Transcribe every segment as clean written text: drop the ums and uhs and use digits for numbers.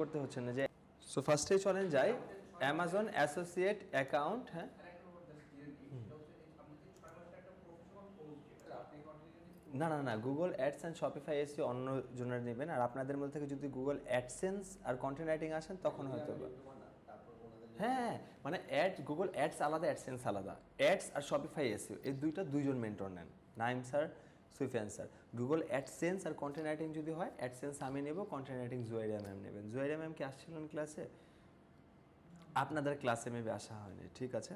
করতে হচ্ছে না যে সো ফার্স্টে চলেন যাই অ্যামাজন অ্যাসোসিয়েট অ্যাকাউন্ট। হ্যাঁ না না না গুগল অ্যাডস অ্যান্ড শপিফাই এসি অন্য জনের নেবেন, আর আপনাদের মধ্যে থেকে যদি গুগল অ্যাডসেন্স আর কন্টেন্ট রাইটিং আসেন তখন হয়তো হ্যাঁ মানে গুগল অ্যাডস আলাদা, অ্যাডসেন্স আলাদা। অ্যাডস আর শপিফাই এসিও এই দুইজন মেন্টর নেন, Naim sir, Sufian sir. Google AdSense আর কন্টেন্ট রাইটিং যদি হয়, অ্যাডসেন্স আমি নেব, কন্টেন্ট রাইটিং জুয়াইরিয়া ম্যাম নেবেন। জুয়াইরিয়া ম্যাম কি আসছিলেন ক্লাসে? আপনাদের ক্লাসে মেবি আসা হয়নি, ঠিক আছে।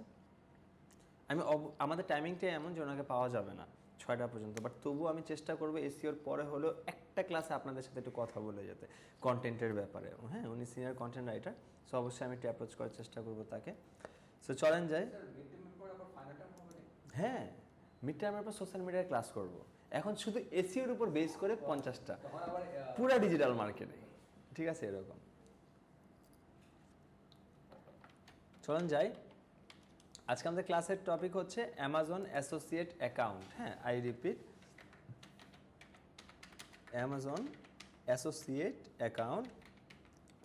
আমাদের টাইমিংটাই এমন যে ওনাকে পাওয়া যাবে না 6টা পর্যন্ত, বাট তবুও আমি চেষ্টা করবো এসিওর পরে হলেও একটা ক্লাসে আপনাদের সাথে একটু কথা বলে যেতে কন্টেন্টের ব্যাপারে। হ্যাঁ উনি সিনিয়র কন্টেন্ট রাইটার, সো অবশ্যই আমি একটু অ্যাপ্রোচ করার চেষ্টা করবো তাকে। সো চলেন যাই। হ্যাঁ মিড টার্মের পর সোশ্যাল মিডিয়ায় ক্লাস করব। এখন শুধু এসিওর উপর বেস করে 50টা পুরা ডিজিটাল মার্কেটে, ঠিক আছে এরকম। চলেন যাই। আজকে আমাদের ক্লাসের টপিক হচ্ছে অ্যামাজন অ্যাসোসিয়েট অ্যাকাউন্ট। হ্যাঁ I repeat, Amazon associate account.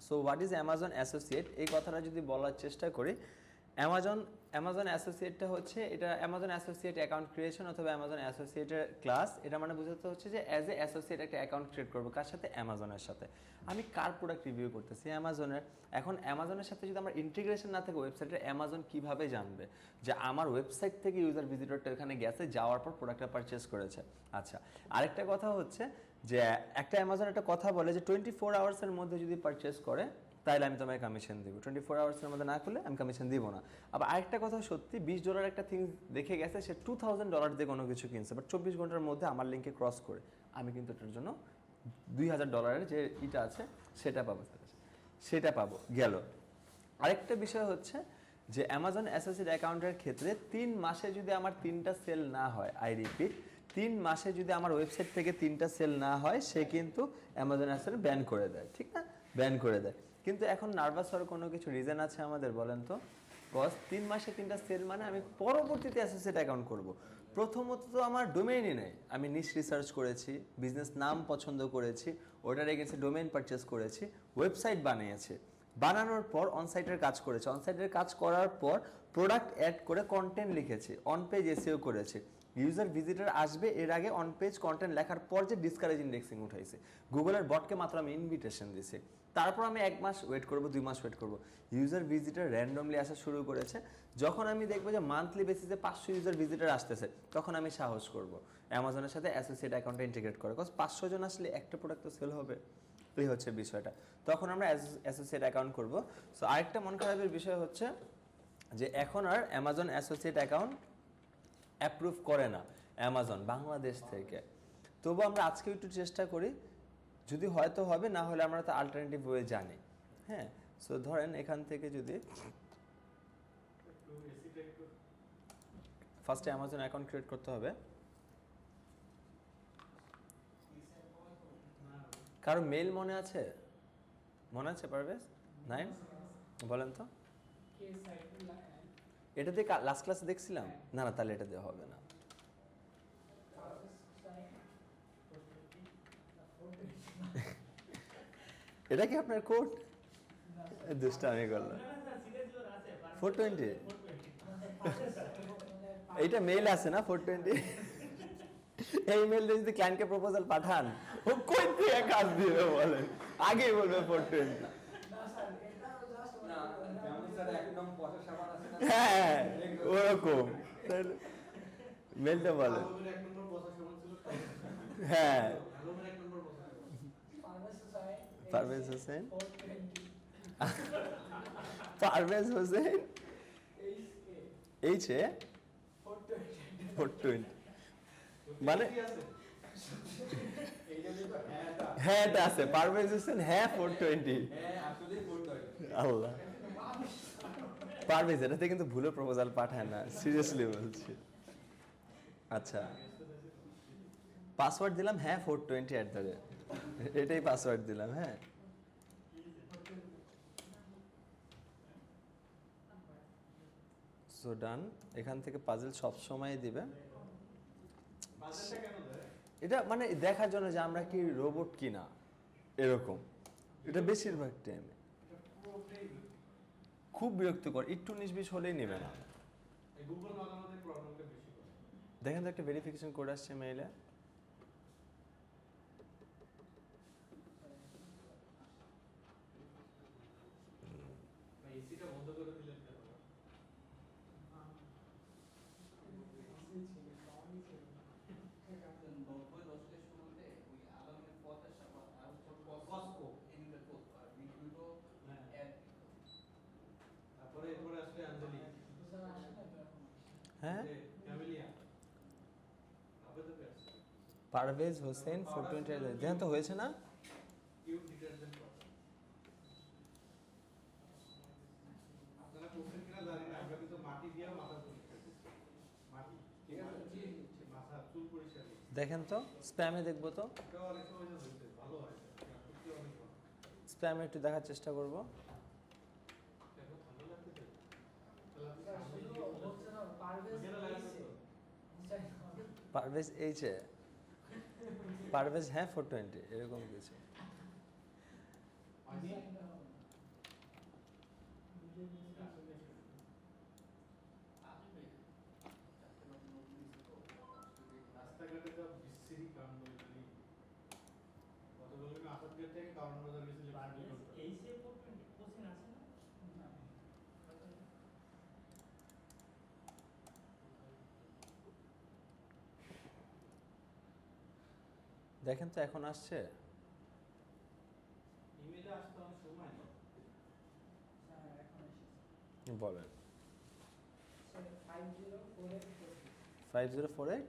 So what is Amazon associate, এই কথাটা যদি বলার চেষ্টা করি, অ্যামাজন অ্যাসোসিয়েটটা হচ্ছে এটা অ্যামাজন অ্যাসোসিয়েট অ্যাকাউন্ট ক্রিয়েশন অথবা অ্যামাজন অ্যাসোসিয়েটের ক্লাস। এটা মানে বোঝাতে হচ্ছে যে অ্যাজ এ অ্যাসোসিয়েট একটা অ্যাকাউন্ট ক্রিয়েট করবো, কার সাথে? অ্যামাজনের সাথে। আমি কার প্রোডাক্ট রিভিউ করতেছি? অ্যামাজনের। এখন অ্যামাজনের সাথে যদি আমার ইন্টিগ্রেশন না থাকে ওয়েবসাইটে, অ্যামাজন কীভাবে জানবে যে আমার ওয়েবসাইট থেকে ইউজার ভিজিটরটা ওখানে গেছে, যাওয়ার পর প্রোডাক্টটা পারচেস করেছে? আচ্ছা আরেকটা কথা হচ্ছে যে একটা অ্যামাজন একটা কথা বলে যে 24 আওয়ার্সের মধ্যে যদি পারচেস করে তাহলে আমি তোমায় কমিশন দিব, 24 আওয়ার্সের মধ্যে না করলে আমি কমিশন দিব না। আবার আরেকটা কথা সত্যি, $20 একটা থিংস দেখে গেছে, সে $2000 দিয়ে কোনো কিছু কিনছে, বাট 24 ঘন্টার মধ্যে আমার লিঙ্কে ক্রস করে আমি কিন্তু এটার জন্য $2000 যে ইটা আছে সেটা পাবো, সেটা পাবো গেল। আরেকটা বিষয় হচ্ছে যে অ্যামাজন অ্যাসোসিয়েট অ্যাকাউন্টের ক্ষেত্রে 3 মাসে যদি আমার 3টা সেল না হয়, আই রিপিট 3 মাসে যদি আমার ওয়েবসাইট থেকে 3টা সেল না হয়, সে কিন্তু অ্যামাজন অ্যাসোসিয়েট ব্যান করে দেয়, ঠিক না? ব্যান করে দেয়। কিন্তু এখন নার্ভাস হওয়ার কোনো কিছু রিজন আছে আমাদের, বলেন তো? কজ 3 মাসে 3টা সেল মানে আমি পরবর্তীতে অ্যাসোসিয়েট অ্যাকাউন্ট করব। প্রথমত তো আমার ডোমেইনই নেই, আমি নিশ রিসার্চ করেছি, বিজনেস নাম পছন্দ করেছি, ওটার এগেন্সে ডোমেইন পারচেস করেছি, ওয়েবসাইট বানিয়েছি, বানানোর পর অনসাইটের কাজ করেছি, অনসাইটের কাজ করার পর প্রোডাক্ট অ্যাড করে কন্টেন্ট লিখেছি, অন পেজ এসইও করেছি, ইউজার ভিজিটার আসবে এর আগে অন পেজ কন্টেন্ট লেখার পর যে ডিসকারেজ ইন্ডেক্সিং উঠাইছে, গুগলের বটকে মাত্র আমি ইনভিটেশন দিছি, তারপর আমি 1 মাস ওয়েট করব, 2 মাস ওয়েট করব, ইউজার ভিজিটার র্যান্ডমলি আসা শুরু করেছে। যখন আমি দেখবো যে মান্থলি বেসিসে 500 ইউজার ভিজিটার আসতেছে, তখন আমি সাহস করব অ্যামাজনের সাথে অ্যাসোসিয়েট অ্যাকাউন্টে ইন্টিগ্রেট করে, বিকজ 500 জন আসলে একটা প্রোডাক্ট তো সেল হবে, এই হচ্ছে বিষয়টা। তখন আমরা অ্যাসোসিয়েট অ্যাকাউন্ট করব। সো আরেকটা মন খারাপের বিষয় হচ্ছে যে এখন আর অ্যামাজন অ্যাসোসিয়েট অ্যাকাউন্ট অ্যাপ্রুভ করে না অ্যামাজন বাংলাদেশ থেকে। তবু আমরা আজকে একটু চেষ্টা করি, যদি হয়তো হবে, না হলে আমরা তো আলটারনেটিভ ওয়ে জানি। হ্যাঁ সো ধরেন এখান থেকে যদি ফার্স্টে অ্যামাজন অ্যাকাউন্ট ক্রিয়েট করতে হবে। কারো মেল মনে আছে? মনে আছে পারভেজ? নাই? বলেন তো। এটাতে লাস্ট ক্লাসে দেখছিলাম না, না তাহলে এটা দেওয়া হবে না। এটা কি আপনার কোড? দুষ্টামি করলাম। 420 এইটা মেইল আছে না 420? এই মেইলে যদি ক্লায়েন্টকে প্রপোজাল পাঠান, ও কই থেকে কাজ দিবে বলেন? আগেই বলবে 420। হ্যাঁ ওরকম মেলটা বলেন। হ্যাঁ পারভেজ হোসেন, পারভেজ হোসেন এইচ এ 420 মানে হ্যাঁ এটা আছে পারভেজ হোসেন, হ্যাঁ 420। আল্লাহ পারভেজ এটাতে কিন্তু ভুলে প্রপোজাল পাঠায় না, সিরিয়াসলি বলছি। আচ্ছা পাসওয়ার্ড দিলাম হ্যাঁ 420 এটাই পাসওয়ার্ড দিলাম। হ্যাঁ সো ডান। এখান থেকে পাজল সব সময় দিবে, এটা মানে দেখার জন্য যে আমরা কি রোবট কিনা, এরকম এটা বেশিরভাগ টাইমে খুব বিরক্তিকর, একটু 19-20 হলেই নেবে না। গুগল মাঝে মাঝে প্রবলেমটা বেশি করে। দেখেন তো একটা ভেরিফিকেশন কোড আসছে মেইলে। এসিটা বন্ধ করে দিলেন কেন? তারপরে এরপরে আসলে আঞ্জলি, হ্যাঁ ক্যামেলিয়া, আবে তো পেছে পারভেজ হোসেন 420 দেখেন তো হয়েছে না? Cube detergent powder. আপনারা করছেন কিনা জানি না, আমরা কিন্তু মাটি দিয়ে মাথা পরিষ্কার করছি। মাটি ঠিক আছে, মাথা চুল পরিষ্কার করছি। দেখেন তো স্প্যামে দেখবো তো, এটা অনেক সময় হয়েছে, ভালো হয়, সত্যি অনেক ভালো। স্প্যামে একটু দেখার চেষ্টা করব। দেখো ঠান্ডা লাগতেছে, হচ্ছে না, পারভেজ এইচে, পারভেজ হ্যাঁ 420 এরকম কিছু। রাস্তাঘাটে যা বিশ্রী কাণ্ড এখানে। গতকাল আমি আসাদগেট থেকে কারণ বাজার গেছিলাম। এই সে কোচিং আছে না? দেখেন তো এখন আসছে? ইমেইলে আসতে অনেক সময় নেই। হ্যাঁ এখন এসেছে। বলেন 504846 5048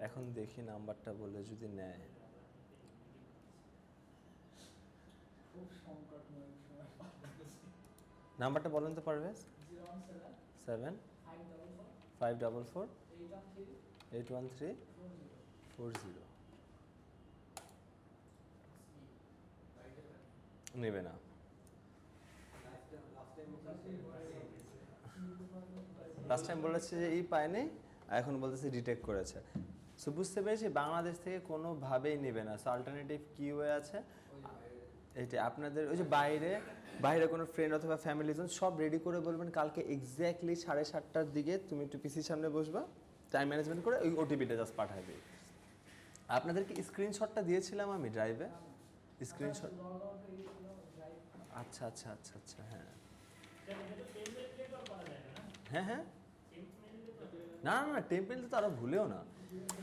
এখন দেখি নাম্বারটা বলে যদি নেয়। খুব সংকটময় সময়। নাম্বারটা বলেন তো পারভেজ। 017 7 544 544 813 813 40 40 নেবে না। লাস্ট টাইম বলেছে যে এই পায়নি, এখন বলতেছে ডিটেক্ট করেছে। সো বুঝতে পেরেছি বাংলাদেশ থেকে কোনোভাবেই নেবে না। সো অল্টারনেটিভ কি ওয়ে আছে? এইটা আপনাদের ওই যে বাইরে বাইরে কোনো ফ্রেন্ড অথবা ফ্যামিলিজন সব রেডি করে বলবেন কালকে এক্স্যাক্টলি 7:30টার দিকে তুমি একটু পিসির সামনে বসবা, টাইম ম্যানেজমেন্ট করে ওই ওটিপিটা জাস্ট পাঠাবে। আপনাদেরকে স্ক্রিনশটটা দিয়েছিলাম আমি ড্রাইভে, স্ক্রিনশট। আচ্ছা আচ্ছা আচ্ছা আচ্ছা হ্যাঁ হ্যাঁ হ্যাঁ না না না টেম্পেল তো আরো ভুলেও না।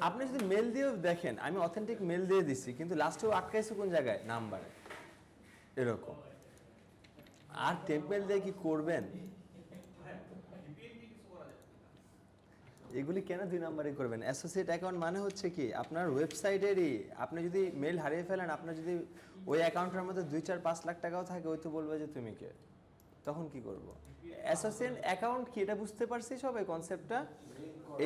আপনি যদি মেল দিয়েও দেখেন, আমি অথেন্টিক মেল দিয়ে দিচ্ছি কিন্তু লাস্টেও আটকাইছে কোন জায়গায়, নাম্বারে এরকম। আর টেম্পেল দিয়ে কি করবেন? এগুলি কেন 2 নাম্বারে করবেন? অ্যাসোসিয়েট অ্যাকাউন্ট মানে হচ্ছে কি আপনার ওয়েবসাইটেরই, আপনি যদি মেল হারিয়ে ফেলেন, আপনার যদি ওই অ্যাকাউন্টের মধ্যে 2-4-5 লাখ টাকাও থাকে, ওই তো বলবে যে তুমি কে, তখন কি করব? অ্যাসোসিয়েট অ্যাকাউন্ট কি এটা বুঝতে পারছি সবাই কনসেপ্টটা?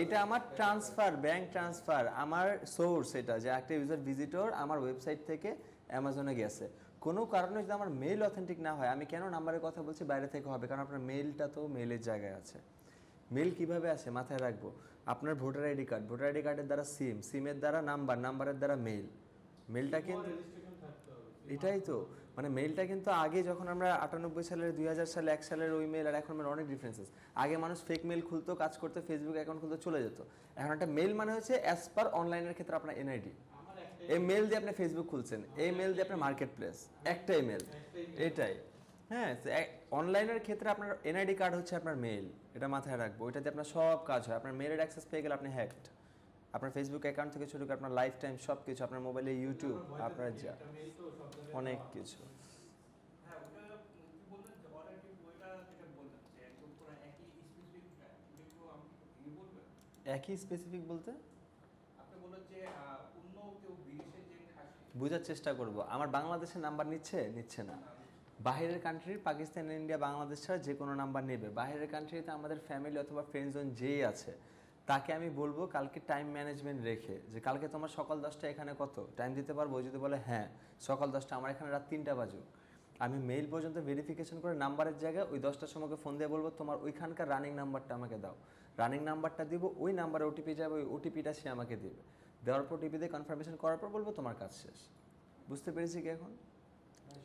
এটা আমার ট্রান্সফার, ব্যাংক ট্রান্সফার, আমার সোর্স এটা যে একটা ইউজার ভিজিটর আমার ওয়েবসাইট থেকে অ্যামাজনে গেছে। কোনো কারণে যদি আমার মেইল অথেন্টিক না হয়, আমি কেন নাম্বারের কথা বলছি বাইরে থেকে হবে, কারণ আপনার মেইলটা তো মেইলের জায়গায় আছে। মেল কিভাবে আসে মাথায় রাখবো, আপনার voter ID card, voter ID কার্ডের দ্বারা সিম, সিমের দ্বারা নাম্বার, নাম্বারের দ্বারা মেইল, মেলটা কিন্তু এটাই তো মানে মেইলটা কিন্তু আগে যখন আমরা 98 সালের 2000 সালে 1 সালের ওই মেল আর এখন অনেক ডিফারেন্সেস। আগে মানুষ ফেক মেল খুলতো, কাজ করতে, ফেসবুক অ্যাকাউন্ট খুলতে চলে যেত। এখন একটা মেল মানে হচ্ছে অ্যাজ পার অনলাইনের ক্ষেত্রে আপনার এনআইডি, এই মেল দিয়ে আপনি ফেসবুক খুলছেন, এই মেল দিয়ে আপনার মার্কেট প্লেস, একটাই মেল এটাই। হ্যাঁ অনলাইনের ক্ষেত্রে আপনার এনআইডি কার্ড হচ্ছে আপনার মেইল, এটা মাথায় রাখবো। ওইটাতে আপনার সব কাজ হয়। আপনার মেলের অ্যাক্সেস পেয়ে গেলে আপনি হ্যাকড। আপনার ফেসবুক অ্যাকাউন্ট থেকে শুরু করে আপনার লাইফ টাইম সব কিছু, আপনার মোবাইলে ইউটিউব, আপনার যা অনেক কিছু। একই স্পেসিফিক বলতে বোঝার চেষ্টা করব। আমার বাংলাদেশের নাম্বার নিচ্ছে না। বাইরের কান্ট্রির, পাকিস্তান, ইন্ডিয়া, বাংলাদেশ ছাড়া যে কোনো নাম্বার নেবে। বাইরের কান্ট্রিতে আমাদের ফ্যামিলি অথবা ফ্রেন্ডজন যেই আছে তাকে আমি বলবো কালকে টাইম ম্যানেজমেন্ট রেখে যে কালকে তোমার সকাল 10টা এখানে কত টাইম দিতে পারবো। যদি বলে হ্যাঁ সকাল 10টা, আমার এখানে রাত 3টা বাজুক, আমি মেইল পর্যন্ত ভেরিফিকেশন করে নাম্বারের জায়গায় ওই 10টার সময়কে ফোন দিয়ে বলবো তোমার ওইখানকার রানিং নাম্বারটা আমাকে দাও। রানিং নাম্বারটা দিব, ওই নাম্বারে ওটিপি যাবে, ওই ওটিপিটা সে আমাকে দেবে। দেওয়ার পর ওটিপি দিয়ে কনফার্মেশন করার পর বলবো তোমার কাজ শেষ। বুঝতে পেরেছি কি এখন?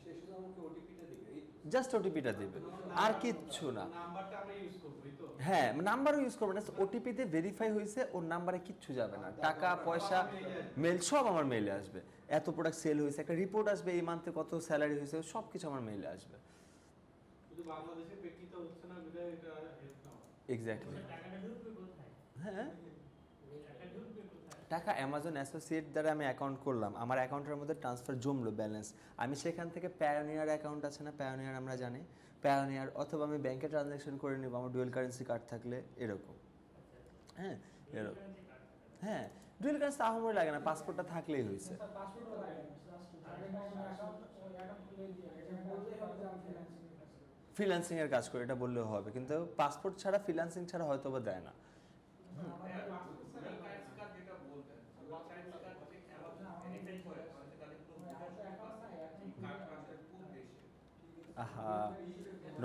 সে শুধু আমাকে ওটিপিটা দিবে, এই জাস্ট ওটিপিটা দিবে, আর কিচ্ছু না। নাম্বারটা আমরা ইউজ করব, এই তো? হ্যাঁ, নাম্বারও ইউজ করবে না, ওটিপিতে ভেরিফাই হয়েছে, ওর নাম্বারে কিচ্ছু যাবে না, টাকা পয়সা মেল সব আমার মেইলে আসবে। এত প্রোডাক্ট সেল হয়েছে, একটা রিপোর্ট আসবে, এই মান্থে কত স্যালারি হয়েছে, সব কিছু আমার মেইলে আসবে। শুধু বাংলাদেশে প্রেক্ষিত হচ্ছে না বিধায় এটা হেল্প না হয়। এক্স্যাক্টলি। টাকাটা ঢুকবে কোথায়? হ্যাঁ, টাকা ঢুকবে কোথায়? টাকা অ্যামাজন অ্যাসোসিয়েট দ্বারা আমি অ্যাকাউন্ট করলাম, আমার অ্যাকাউন্টের মধ্যে ট্রান্সফার জমলো ব্যালেন্স, আমি সেখান থেকে পায়োনিয়ার অ্যাকাউন্ট আছে না, পায়োনিয়ার আমরা জানি, পায়োনিয়ার অথবা আমি ব্যাংকে ট্রানজ্যাকশন করে নেব আমার ডুয়েল কারেন্সি কার্ড থাকলে, এরকম। হ্যাঁ, এরকম। হ্যাঁ, ডুয়েল কারেন্সি আহমরি লাগে না, পাসপোর্টটা থাকলেই হয়েছে। স্যার পাসপোর্টও লাগে না, জাস্ট আগে অ্যাকাউন্ট খুলে দিয়ে এটা বললেই হবে যে আমি ফ্রিল্যান্সিং এর কাজ ফ্রিল্যান্সিং এর কাজ করে, এটা বললেও হবে, কিন্তু পাসপোর্ট ছাড়া ফ্রিল্যান্সিং ছাড়া হয়তো বা দেয় না। আহা,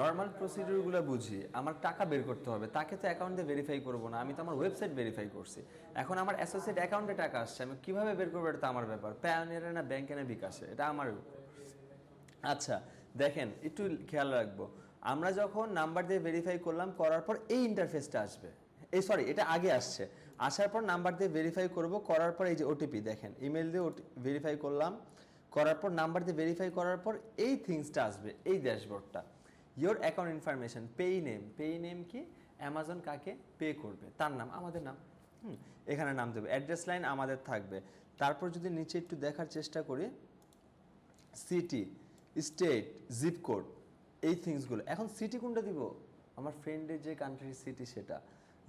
নর্মাল প্রসিডিউরগুলো বুঝি, আমার টাকা বের করতে হবে, তাকে তো অ্যাকাউন্টে ভেরিফাই করবো না, আমি তো আমার ওয়েবসাইট ভেরিফাই করছি। এখন আমার অ্যাসোসিয়েট অ্যাকাউন্টে টাকা আসছে, আমি কিভাবে বের করবো এটা তো আমার ব্যাপার, পায়োনিয়ারে না ব্যাংকে না বিকাশে, এটা আমার উপর। আচ্ছা দেখেন, একটু খেয়াল রাখবো, আমরা যখন নাম্বার দিয়ে ভেরিফাই করলাম, করার পর এই ইন্টারফেসটা আসবে, এই সরি এটা আগে আসছে, আসার পর নাম্বার দিয়ে ভেরিফাই করব, করার পর এই যে ওটিপি দেখেন, ইমেল দিয়ে ভেরিফাই করলাম, করার পর নাম্বার দিয়ে ভেরিফাই করার পর এই থিংসটা আসবে, এই ড্যাশবোর্ডটা, your account information, pay name কি, অ্যামাজন কাকে পে করবে তার নাম, আমাদের নাম, এখানে নাম দেবে, অ্যাড্রেস লাইন আমাদের থাকবে। তারপর যদি নিচে একটু দেখার চেষ্টা করি, সিটি, স্টেট, জিপ কোড, এই থিংসগুলো। এখন সিটি কোনটা দিব, আমার ফ্রেন্ডের যে কান্ট্রির সিটি সেটা,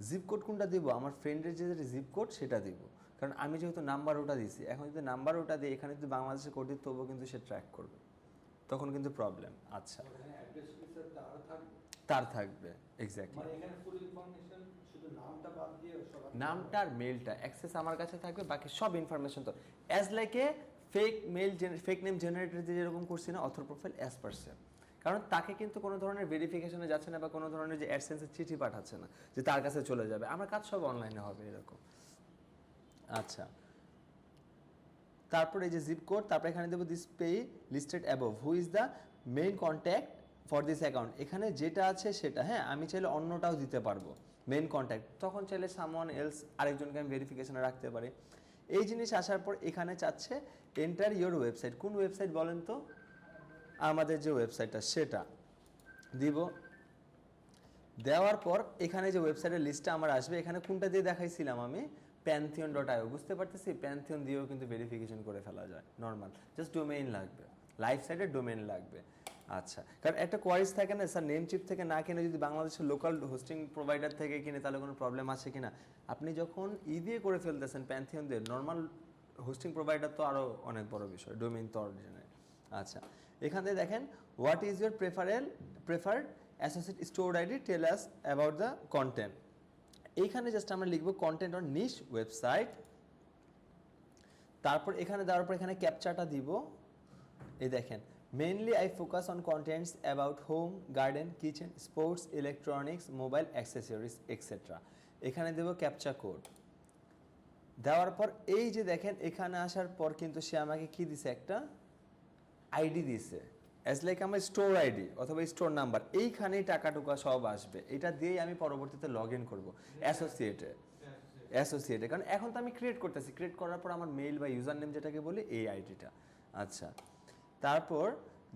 জিপ কোড কোনটা দিব, আমার ফ্রেন্ডের যে জিপ কোড সেটা দিব, কারণ আমি যেহেতু নাম্বার ওটা দিছি, এখন যদি নাম্বার ওটা দিই, এখানে যদি বাংলাদেশের কোড দিই তবুও কিন্তু সে ট্র্যাক করবে, তখন কিন্তু প্রবলেম। আচ্ছা, অ্যাড্রেস স্যার তার থাকবে, তার থাকবে, এক্স্যাক্টলি, মানে এখানে ফুল ইনফরমেশন, শুধু নামটা বাদ দিয়ে সব নামটা আর মেলটা অ্যাক্সেস আমার কাছে থাকবে, বাকি সব ইনফরমেশন তো as like a fake mail, fake name generator দিয়ে যেরকম করছি না, author profile as per same, কারণ তাকে কিন্তু কোনো ধরনের ভেরিফিকেশনে যাচ্ছে না বা কোনো ধরনের যে অ্যাডসেন্সের চিঠি পাঠাচ্ছে না যে তার কাছে চলে যাবে, আমার কাজ সব অনলাইনে হবে এরকম। আচ্ছা, তারপরে এই যে জিপ কোড, তারপর এখানে দেবো this pay listed above, who is the main contact for this account, এখানে যেটা আছে সেটা, হ্যাঁ আমি চাইলে অন্যটাও দিতে পারবো মেইন কন্ট্যাক্ট, তখন চাইলে সামওয়ান এলস আরেকজনকে আমি ভেরিফিকেশনে রাখতে পারি। এই জিনিস আসার পর এখানে চাচ্ছে এন্টার ইয়োর ওয়েবসাইট, কোন ওয়েবসাইট বলেন তো, আমাদের যে ওয়েবসাইটটা সেটা দিব, দেওয়ার পর এখানে যে ওয়েবসাইটের লিস্টটা আমার আসবে, এখানে কোনটা দিয়ে দেখাইছিলাম আমি, pantheon.io, বুঝতে পারতেছি প্যান্থিয়ন দিয়েও কিন্তু ভেরিফিকেশন করে ফেলা যায়, নর্মাল জাস্ট ডোমেইন লাগবে, লাইফ সাইটের ডোমেইন লাগবে। আচ্ছা, কারণ একটা কোয়ারিজ থাকে না স্যার, নেম চিপ থেকে না কিনে যদি বাংলাদেশের লোকাল হোস্টিং প্রোভাইডার থেকে কিনে তাহলে কোনো প্রবলেম আছে কিনা, আপনি যখন দিয়ে করে ফেলতেছেন প্যান্থিয়ন দিয়ে, নর্মাল হোস্টিং প্রোভাইডার তো আরও অনেক বড় বিষয়, ডোমেইন তো অরিজিনাল। আচ্ছা, এখান থেকে দেখেন what is your preferred associate store ID, tell us about the content, এইখানে জাস্ট আমরা লিখবো কন্টেন্ট অন নিশ ওয়েবসাইট, তারপর এখানে দেওয়ার পর এখানে ক্যাপচাটা দিব, এই দেখেন mainly I focus on contents about home, garden, kitchen, sports, electronics, mobile accessories etcetera, এখানে দেবো ক্যাপচা কোড। দেওয়ার পর এই যে দেখেন এখানে আসার পর কিন্তু সে আমাকে কি দিছে, একটা আইডি দিছে, অ্যাজ লাইক আমার স্টোর আইডি অথবা স্টোর নাম্বার, এইখানেই টাকা টুকা সব আসবে, এটা দিয়েই আমি পরবর্তীতে লগ ইন করবো অ্যাসোসিয়েটে, কারণ এখন তো আমি ক্রিয়েট করতেছি, ক্রিয়েট করার পর আমার মেইল বা ইউজার নেম যেটাকে বলি এই আইডিটা। আচ্ছা, তারপর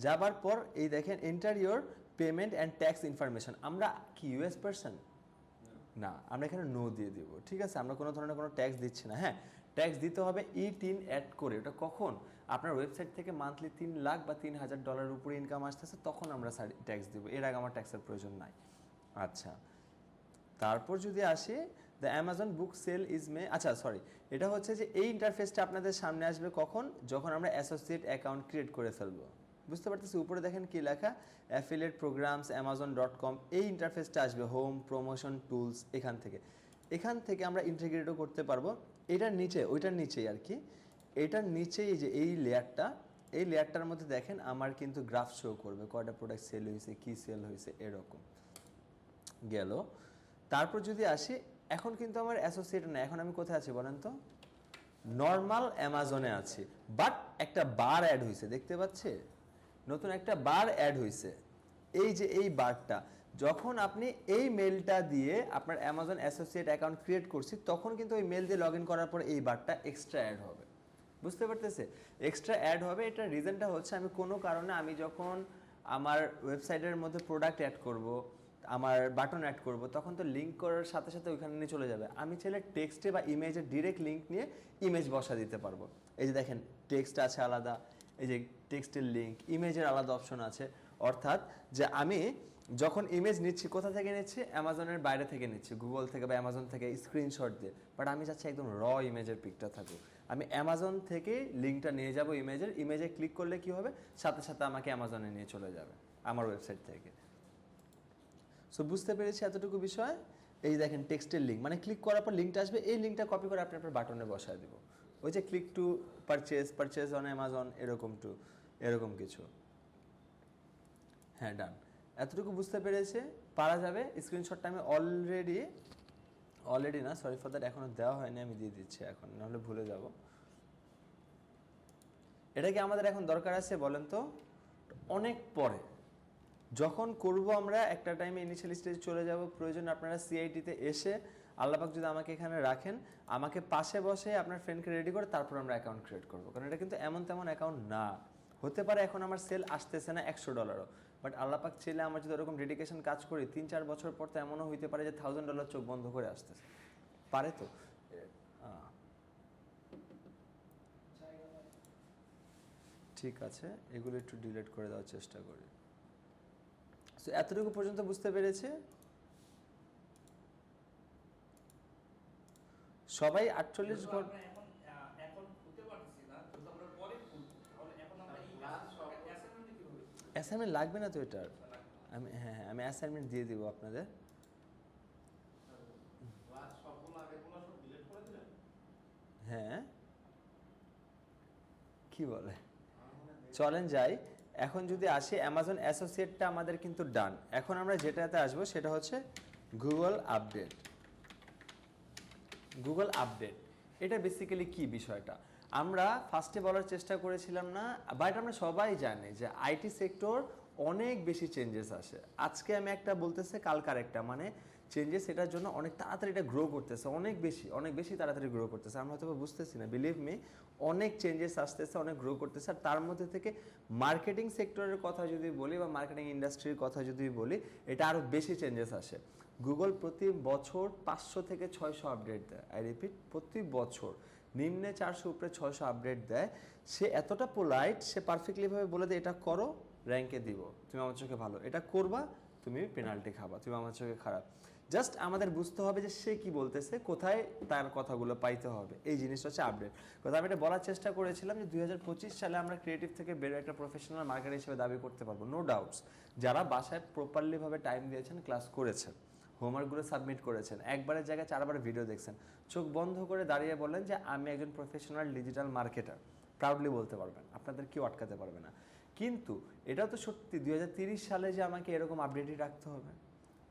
যাবার পর এই দেখেন enter your payment and tax information, আমরা কি ইউএস পারসন না, আমরা এখানে নো দিয়ে দিব, ঠিক আছে, আমরা কোনো ধরনের কোনো ট্যাক্স দিচ্ছি না। হ্যাঁ, ট্যাক্স দিতে হবে ই-টিন অ্যাড করে, ওটা কখন আপনার ওয়েবসাইট থেকে মান্থলি 3 লাখ বা $3,000 উপরে ইনকাম আসতেছে তখন আমরা ট্যাক্স দিব, এর আগে আমার ট্যাক্সের প্রয়োজন নাই। আচ্ছা, তারপর যদি আসি the Amazon book sale is May, আচ্ছা সরি, এটা হচ্ছে যে এই ইন্টারফেসটা আপনাদের সামনে আসবে কখন, যখন আমরা অ্যাসোসিয়েট অ্যাকাউন্ট ক্রিয়েট করে ফেলবো, বুঝতে পারতেছি, উপরে দেখেন কি লেখা, অ্যাফিলিয়েট প্রোগ্রামস amazon.com, এই ইন্টারফেসটা আসবে, হোম, প্রমোশন, টুলস, এখান থেকে আমরা ইন্টিগ্রেটও করতে পারবো, এটার নিচে ওইটার নিচেই আর কি, এটার নিচেই যে এই লেয়ারটার মধ্যে দেখেন আমার কিন্তু গ্রাফ শো করবে, কয়টা প্রোডাক্ট সেল হয়েছে, কি সেল হয়েছে, এরকম গেল। তারপর যদি আসি, এখন কিন্তু আমার অ্যাসোসিয়েট না, এখন আমি কোথায় আছি বলেন তো, নর্মাল অ্যামাজনে আছি, বাট একটা বার অ্যাড হয়েছে, দেখতে পাচ্ছে নতুন একটা বার অ্যাড হয়েছে। এই যে এই বারটা, যখন আপনি এই মেলটা দিয়ে আপনার অ্যামাজন অ্যাসোসিয়েট অ্যাকাউন্ট ক্রিয়েট করছি, তখন কিন্তু ওই মেল দিয়ে লগ ইন করার পরে এই বারটা এক্সট্রা অ্যাড হবে। বুঝতে পারতেছে? এক্সট্রা অ্যাড হবে। এটার রিজনটা হচ্ছে আমি কোনো কারণে আমি যখন আমার ওয়েবসাইটের মধ্যে প্রোডাক্ট অ্যাড করব, আমার বাটন অ্যাড করব, তখন তো লিঙ্ক করার সাথে সাথে ওইখানে নিয়ে চলে যাবে। আমি চাইলে টেক্সটে বা ইমেজের ডিরেক্ট লিঙ্ক নিয়ে ইমেজ বসা দিতে পারবো। এই যে দেখেন টেক্সট আছে আলাদা, এই যে টেক্সটের লিঙ্ক, ইমেজের আলাদা অপশন আছে। অর্থাৎ যে আমি যখন ইমেজ নিচ্ছি, কোথা থেকে নিচ্ছি? অ্যামাজনের বাইরে থেকে নিচ্ছি, গুগল থেকে বা অ্যামাজন থেকে স্ক্রিনশট দিয়ে। বাট আমি চাচ্ছি একদম র ইমেজের পিকটা থাকুক। আমি অ্যামাজন থেকে লিঙ্কটা নিয়ে যাব ইমেজে ক্লিক করলে কি হবে? সাথে সাথে আমাকে অ্যামাজনে নিয়ে চলে যাবে আমার ওয়েবসাইট থেকে। সো বুঝতে পেরেছি এতটুকু বিষয়। এই দেখেন টেক্সটের লিঙ্ক, মানে ক্লিক করার পর লিঙ্কটা আসবে, এই লিঙ্কটা কপি করে আপনি আপনার বাটনে বসায় দিব। ওই যে click to purchase on Amazon, এরকম কিছু। হ্যাঁ, ডান। এতটুকু বুঝতে পেরেছে, পারা যাবে। স্ক্রিনশটটা আমি অলরেডি না, সরি ফর দ্যাট, এখনো দেওয়া হয়নি, আমি দিয়ে দিচ্ছি এখন, নাহলে ভুলে যাব। এটা কি আমাদের এখন দরকার আছে বলেন তো? অনেক পরে যখন করব আমরা, একটা টাইমে ইনিশিয়াল স্টেজে চলে যাব। প্রয়োজন আপনারা সিআইটিতে এসে, আল্লাপাক যদি আমাকে এখানে রাখেন, আমাকে পাশে বসে আপনার ফ্রেন্ডকে রেডি করে তারপর আমরা অ্যাকাউন্ট ক্রিয়েট করবো। কারণ এটা কিন্তু এমন তেমন অ্যাকাউন্ট না। হতে পারে এখন আমার সেল আসতেছে না $100, বাট আল্লাপাক চাইলে আমরা যদি ওরকম ডেডিকেশন কাজ করি, 3-4 বছর পর তো এমনও হইতে পারে যে $1000 চোখ বন্ধ করে আসতেছে পারে। তো ঠিক আছে, এগুলো একটু ডিলিট করে দেওয়ার চেষ্টা করি। সো এতটুকু পর্যন্ত বুঝতে পেরেছে সবাই? 48 ঘন্টা অ্যাসাইনমেন্ট লাগবে না তো এটার? আমি অ্যাসাইনমেন্ট দিয়ে দিব আপনাদের। হ্যাঁ, কি বলে, চলেন যাই। এখন যদি আসি, অ্যামাজন অ্যাসোসিয়েটটা আমাদের কিন্তু ডান। এখন আমরা যেটাতে আসবো সেটা হচ্ছে গুগল আপডেট। এটা বেসিক্যালি কি বিষয়টা? আমরা ফার্স্টে বলার চেষ্টা করেছিলাম না, বাট আমরা সবাই জানি যে আইটি সেক্টর অনেক বেশি চেঞ্জেস আসে। আজকে আমি একটা বলতেছে, কালকার একটা, মানে চেঞ্জেস এটার জন্য অনেক তাড়াতাড়ি এটা গ্রো করতেছে, অনেক বেশি তাড়াতাড়ি গ্রো করতেছে। আমরা হয়তো বুঝতেছি না, বিলিভ মি, অনেক চেঞ্জেস আসতেছে, অনেক গ্রো করতেছে। আর তার মধ্যে থেকে মার্কেটিং সেক্টরের কথা যদি বলি বা মার্কেটিং ইন্ডাস্ট্রির কথা যদি বলি, এটা আরও বেশি চেঞ্জেস আসে। গুগল প্রতি বছর 500 থেকে 600 আপডেট দেয়। আই রিপিট, প্রতি বছর নিম্নে 400, উপরে 600 আপডেট দেয়। সে এতটা পোলাইট, সে পারফেক্টলিভাবে বলে দেয় এটা করো, র্যাঙ্কে দিব, তুমি আমার চোখে ভালো, এটা করবা, তুমি পেনাল্টি খাবা, তুমি আমার চোখে খারাপ। জাস্ট আমাদের বুঝতে হবে যে সে কি বলতেছে, কোথায় তার কথাগুলো পাইতে হবে। এই জিনিসটা হচ্ছে আপডেট কথা। আমি এটা বলার চেষ্টা করেছিলাম যে 2025 সালে আমরা ক্রিয়েটিভ থেকে বেরো একটা প্রফেশনাল মার্কেটার হিসেবে দাবি করতে পারবো, নো ডাউটস। যারা বাসায় প্রপারলিভাবে টাইম দিয়েছেন, ক্লাস করেছেন, হোমওয়ার্কগুলো সাবমিট করেছেন, একবারের জায়গায় 4বার ভিডিও দেখছেন, চোখ বন্ধ করে দাঁড়িয়ে বললেন যে আমি একজন প্রফেশনাল ডিজিটাল মার্কেটার, প্রাউডলি বলতে পারবেন, আপনাদের কেউ আটকাতে পারবে না। কিন্তু এটাও তো সত্যি 2030 সালে যে আমাকে এরকম আপডেটই রাখতে হবে।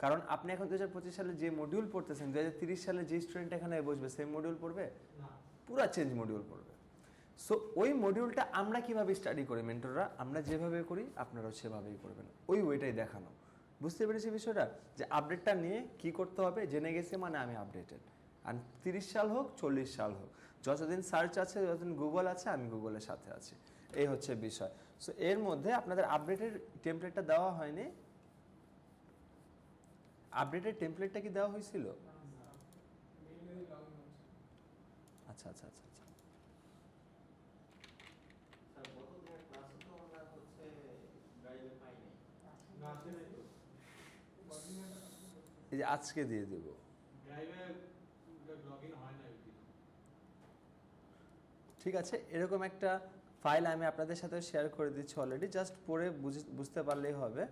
কারণ আপনি এখন 2025 সালে যে মডিউল পড়তেছেন, 2030 সালে যে স্টুডেন্ট এখানে বসবে সেম মডিউল পড়বে না, পুরো চেঞ্জ মডিউল পড়বে। সো ওই মডিউলটা আমরা কিভাবে স্টাডি করি মেন্টররা, আমরা যেভাবে করি আপনারাও সেভাবেই করবেন, ওই ওইটাই দেখানো। বুঝতে পেরেছি বিষয়টা, যে আপডেটটা নিয়ে কি করতে হবে জেনে গেছে, মানে আমি আপডেটেড। আর 30 সাল হোক 40 সাল হোক, যতদিন সার্চ আছে, যতদিন গুগল আছে, আমি গুগলের সাথে আছি। এই হচ্ছে বিষয়। সো এর মধ্যে আপনাদের আপডেটের টেমপ্লেটটা দেওয়া হয়নি। আপডেটের টেমপ্লেটটা কি দেওয়া হয়েছিল? আচ্ছা আচ্ছা আচ্ছা আচ্ছা, এই যে আজকে দিয়ে দেব। ঠিক আছে, এরকম একটা ফাইল আমি আপনাদের সাথে শেয়ার করে দিচ্ছি অলরেডি, জাস্ট পড়ে বুঝতে পারলেই হবে।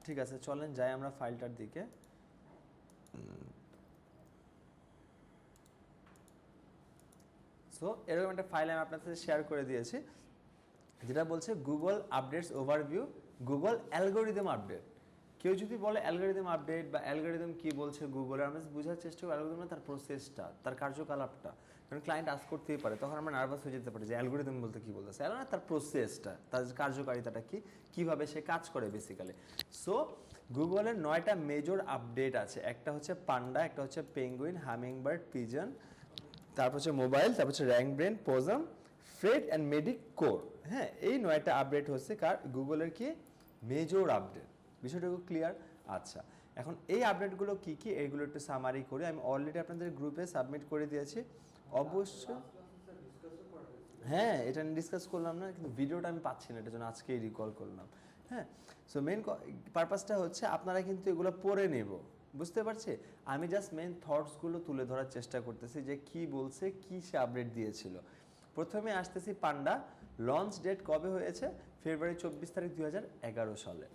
ঠিক আছে, চলেন যাই আমরা ফাইলটার দিকে। সো এরকম একটা ফাইল আমি আপনাদের সাথে শেয়ার করে দিয়েছি, যেটা বলছে Google updates overview, Google algorithm update. কেউ যদি বলে অ্যালগরিদম আপডেট বা অ্যালগরিদম কি বলছে গুগলে, আমরা বোঝার চেষ্টা করি অ্যালগরিদম না তার প্রসেসটা, তার কার্যকলাপটা। কারণ ক্লায়েন্ট আজ করতেই পারে, তখন আমরা নার্ভাস হয়ে যেতে পারি যে অ্যালগরিদম বলতে কি বলতেছে, না তার প্রসেসটা, তার কার্যকারিতাটা কি, কিভাবে সে কাজ করে বেসিক্যালি। সো গুগলের 9টা মেজর আপডেট আছে, একটা হচ্ছে পান্ডা, একটা হচ্ছে পেঙ্গুইন, হামিংবার্ড, পিজন, তারপর হচ্ছে মোবাইল, তারপর হচ্ছে rank brain, possum, Fred and medic core. হ্যাঁ, এই 9টা আপডেট হচ্ছে কার, গুগলের কি মেজর আপডেট। বিষয়টুকু ক্লিয়ার? আচ্ছা, এখন এই আপডেটগুলো কি কি এইগুলো একটু সামারি করি। আমি অলরেডি আপনাদের গ্রুপে সাবমিট করে দিয়েছি অবশ্যই। হ্যাঁ, এটা ডিসকাস করলাম না, কিন্তু ভিডিওটা আমি পাচ্ছি না, এটার জন্য আজকেই রিকল করলাম। হ্যাঁ, সো মেন পারপাসটা হচ্ছে আপনারা কিন্তু এগুলো পড়ে নেব, বুঝতে পারছি। আমি জাস্ট মেন থটসগুলো তুলে ধরার চেষ্টা করতেছি যে কি বলছে, কি সে আপডেট দিয়েছিল। প্রথমে আসতেছি পান্ডা, লঞ্চ ডেট কবে হয়েছে, ফেব্রুয়ারি 24 তারিখ 2011 সালে।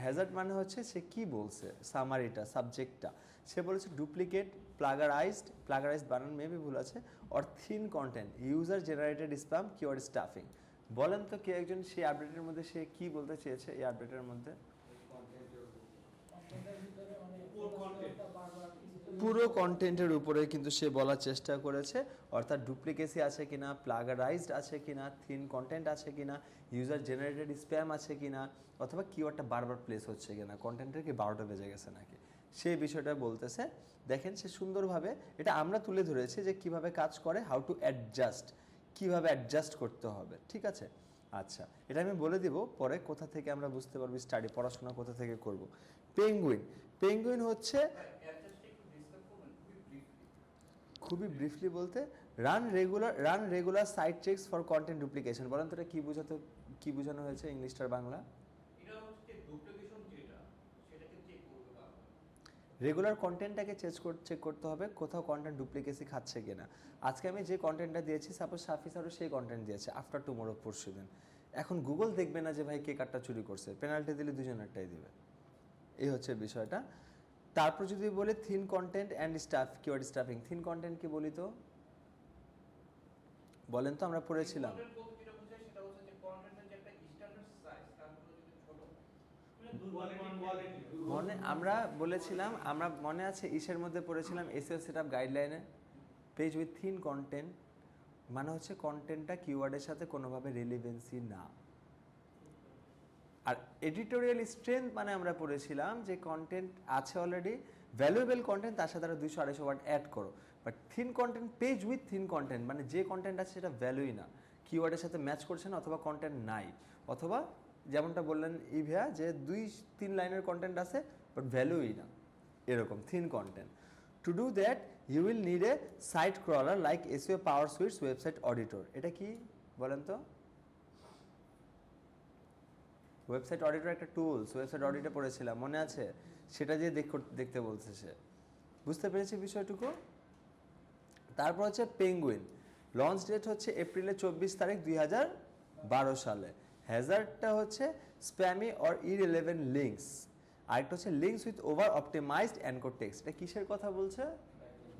হ্যাজার্ড মানে হচ্ছে সে কি বলছে, সামারিটা, সাবজেক্টটা। সে বলেছে ডুপ্লিকেট, প্লাগারাইজড বানান মেবি ভুল আছে, or thin content, user generated spam, keyword stuffing. বলেন তো কে একজন সেই আপডেটের মধ্যে সে কি বলতে চেয়েছে এই আপডেটের মধ্যে? পুরো কন্টেন্টের উপরে কিন্তু সে বলার চেষ্টা করেছে, অর্থাৎ ডুপ্লিকেসি আছে কিনা, প্লাগারাইজড আছে কিনা, থিন কন্টেন্ট আছে কিনা, ইউজার জেনারেটেড স্প্যাম আছে কিনা, অথবা কিওয়ার্ডটা বারবার প্লেস হচ্ছে কিনা, কন্টেন্টের কি 12টা বেজে গেছে নাকি, সেই বিষয়টা বলতেছে। দেখেন সে সুন্দরভাবে এটা আমরা তুলে ধরেছি যে কিভাবে কাজ করে, হাউ টু অ্যাডজাস্ট, কিভাবে অ্যাডজাস্ট করতে হবে, ঠিক আছে। আচ্ছা, এটা আমি বলে দিব পরে কোথা থেকে আমরা বুঝতে পারবো স্টাডি, পড়াশোনা কোথা থেকে করব। পেঙ্গুইন হচ্ছে খুবই ব্রিফলি বলতে run regular site checks for content duplication. বলেন তো এটা কি বোঝানো হয়েছে ইংলিশটার বাংলা? রেগুলার কন্টেন্টটাকে চেক করতে হবে কোথাও কন্টেন্ট ডুপ্লিকেসি খাচ্ছে কিনা। আজকে আমি যে কন্টেন্টটা দিয়েছি, সাপোজ সাফি স্যারও সেই কন্টেন্ট দিয়েছে, আফটার টুমোরো পরশুদিন। এখন গুগল দেখবে না যে ভাই কে কারটা চুরি করছে, পেনাল্টি দিলে দুজনেরটাই দিবে, এই হচ্ছে বিষয়টা। তারপর যদি বলি thin content and staff, keyword stuffing. Thin content কি বলি তো বলেন তো, আমরা পড়েছিলাম আমরা বলেছিলাম, আমরা মনে আছে ইসের মধ্যে পড়েছিলাম এসইও সেটআপ গাইডলাইনে, পেজ উইথ থিন কন্টেন্ট মানে হচ্ছে কন্টেন্টটা কিওয়ার্ডের সাথে কোনোভাবে রিলেভেন্সি না। আর এডিটোরিয়াল স্ট্রেংথ মানে আমরা পড়েছিলাম যে কন্টেন্ট আছে অলরেডি, ভ্যালুয়েবল কন্টেন্ট, তার সাথে আরো 200-250 ওয়ার্ড অ্যাড করো। But thin content, page with thin content মানে যে কন্টেন্ট আছে সেটা ভ্যালুই না, কিওয়ার্ডের সাথে ম্যাচ করছে না, অথবা কন্টেন্ট নাই, অথবা যেমনটা বললেন ইভিয়া যে 2-3 লাইনের কন্টেন্ট আছে বাট ভ্যালুই না, এরকম thin content. To do that you will need a site crawler like SEO power suite's website auditor. এটা কি বলেন তো? ওয়েবসাইট অডিটর একটা টুলস, ওয়েবসাইট অডিটে পড়েছিলাম মনে আছে, সেটা দিয়ে দেখতে বলছে সে, বুঝতে পেরেছি বিষয়টুকু। তারপর হচ্ছে পেঙ্গুইন, লঞ্চ ডেট হচ্ছে এপ্রিলের 24 তারিখ 2012 সালে। হ্যাজার্ডটা হচ্ছে স্প্যামি অর ইররিলেভেন্ট লিঙ্কস, আরেকটা হচ্ছে links with over optimised anchor text. এটা কিসের কথা বলছে?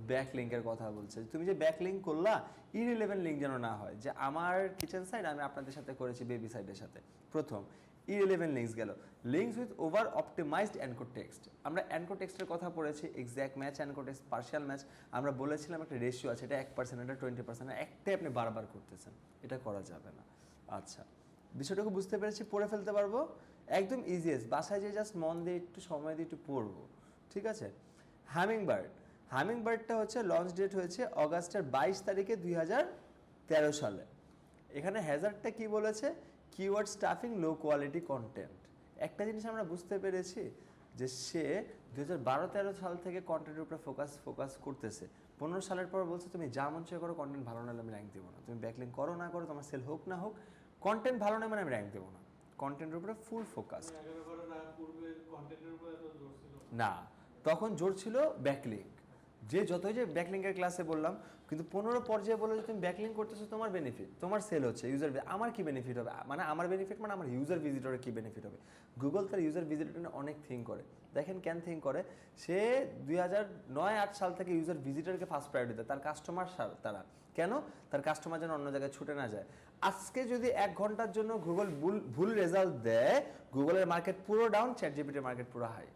ব্যাক লিঙ্কের কথা বলছে। তুমি যে ব্যাক লিঙ্ক করলা, ইররিলেভেন্ট লিঙ্ক যেন না হয়, যে আমার কিচেন সাইড আমি আপনাদের সাথে করেছি বেবি সাইডের সাথে, প্রথম ইররিলেভেন্ট লিঙ্কস গেল। Links with over optimised anchor text, আমরা অ্যানকর টেক্সটের কথা পড়েছি, exact match, anchor text, partial match. আমরা বলেছিলাম একটা রেশিও আছে, এটা 1%, এটা 20%, একটাই আপনি বারবার করতেছেন, এটা করা যাবে না। আচ্ছা, বিষয়টাকে বুঝতে পেরেছি, পড়ে ফেলতে পারবো, একদম ইজিয়েস্ট, বাসায় যে জাস্ট মন দিয়ে একটু সময় দিয়ে একটু পড়বো, ঠিক আছে। হামিংবার্ডটা হচ্ছে লঞ্চ ডেট হয়েছে অগাস্টের 22 তারিখে 2013 সালে। এখানে হ্যাজার্ডটা কি বলেছে? Keyword stuffing, low quality content. একটা জিনিস আমরা বুঝতে পেরেছি যে সে 2012-13 সাল থেকে কন্টেন্টের উপরে ফোকাস করতেছে। 15 সালের পর বলছে তুমি যা মন চায় করো, কন্টেন্ট ভালো না হলে আমি র্যাঙ্ক দেবো না, তুমি ব্যাকলিং করো না করো, তোমার সেল হোক না হোক, কন্টেন্ট ভালো না মানে আমি র্যাঙ্ক দেবো না। কন্টেন্টের উপরে ফুল ফোকাস না, তখন জোর ছিল ব্যাকলিং, যে যতই যে ব্যাকলিংকের ক্লাসে বললাম, কিন্তু 15 পর্যায়ে বলে যে তুমি ব্যাকলিং করতেছো তোমার বেনিফিট, তোমার সেল হচ্ছে, ইউজার আমার কি বেনিফিট হবে, মানে আমার বেনিফিট মানে আমার ইউজার ভিজিটরের কি বেনিফিট হবে। গুগল তার ইউজার ভিজিটর নিয়ে অনেক থিঙ্ক করে, দেখেন কেন থিঙ্ক করে, সে 2009-8 সাল থেকে ইউজার ভিজিটরকে ফার্স্ট প্রায়োরিটি দেয়, তার কাস্টমার তারা কেন, তার কাস্টমার যেন অন্য জায়গায় ছুটে না যায়। আজকে যদি 1 ঘন্টার জন্য গুগল ভুল রেজাল্ট দেয়, গুগলের মার্কেট পুরো ডাউন, চ্যাটজিপিটির মার্কেট পুরো হাই।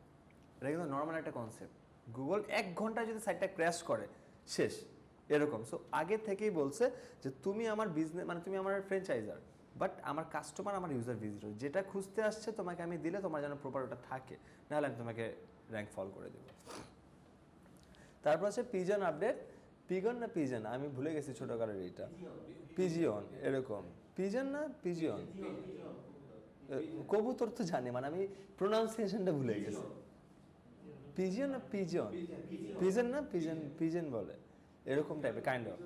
এটা কিন্তু নর্মাল একটা কনসেপ্ট। গুগল 1 ঘন্টা যদি সাইটটা ক্র্যাশ করে শেষ, এরকম। সো আগে থেকেই বলছে যে তুমি আমার বিজনেস, মানে তুমি আমার ফ্র্যাঞ্চাইজার, বাট আমার কাস্টমার আমার ইউজার ভিজিটর, যেটা খুঁজতে আসছে তোমাকে আমি দিলে তোমার যেন প্রপার ওটা থাকে, নাহলে আমি তোমাকে র্যাঙ্ক ফল করে দেবো। তারপর আছে পিজন আপডেট, পিগন না পিজন, আমি ভুলে গেছি ছোটকালের এইটা, পিজিয়ন এরকম, পিজন না পিজিয়ন, কবুতর তো জানি, মানে আমি প্রোনাউন্সিয়েশনটা ভুলে গেছি, পিজিয়ন না পিজন, পিজন না পিজন, পিজন বলে এরকম টাইপের kind of,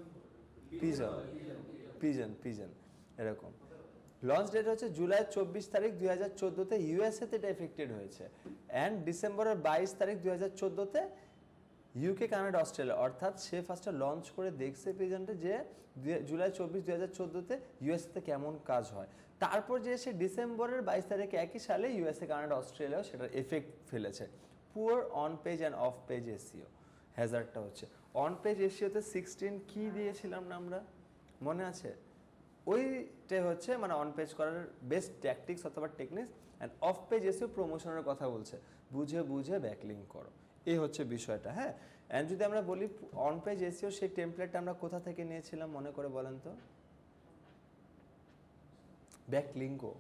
pigeon pigeon pigeon এরকম। লঞ্চ ডেট হচ্ছে জুলাই 24 তারিখ 2014-তে ইউএসএতে এটা এফেক্টেড হয়েছে, অ্যান্ড ডিসেম্বরের 22 তারিখ 2014-তে ইউকে, কানাডা, অস্ট্রেলিয়া। অর্থাৎ সে ফার্স্টে লঞ্চ করে দেখছে পিজনটা যে জুলাই 24 2014-তে ইউএসএতে কেমন কাজ হয়, তারপর যে সে ডিসেম্বরের 22 তারিখে একই সালে ইউএসএ, কানাডা, অস্ট্রেলিয়াও সেটার এফেক্ট ফেলেছে। Poor on page and off page SEO, হ্যাজার্ডটা হচ্ছে অন পেজ এসইওতে 16 কি দিয়েছিলাম না আমরা, মনে আছে? ওইটাই হচ্ছে মানে অন পেজ করার বেস্ট ট্যাকটিক্স অথবা techniques, and off page SEO প্রমোশনের কথা বলছে, বুঝে বুঝে ব্যাকলিঙ্ক করো, এই হচ্ছে বিষয়টা। হ্যাঁ, অ্যান্ড যদি আমরা বলি অন পেজ এসইও, সেই টেমপ্লেটটা আমরা কোথা থেকে নিয়েছিলাম মনে করে বলেন তো? ব্যাকলিঙ্কও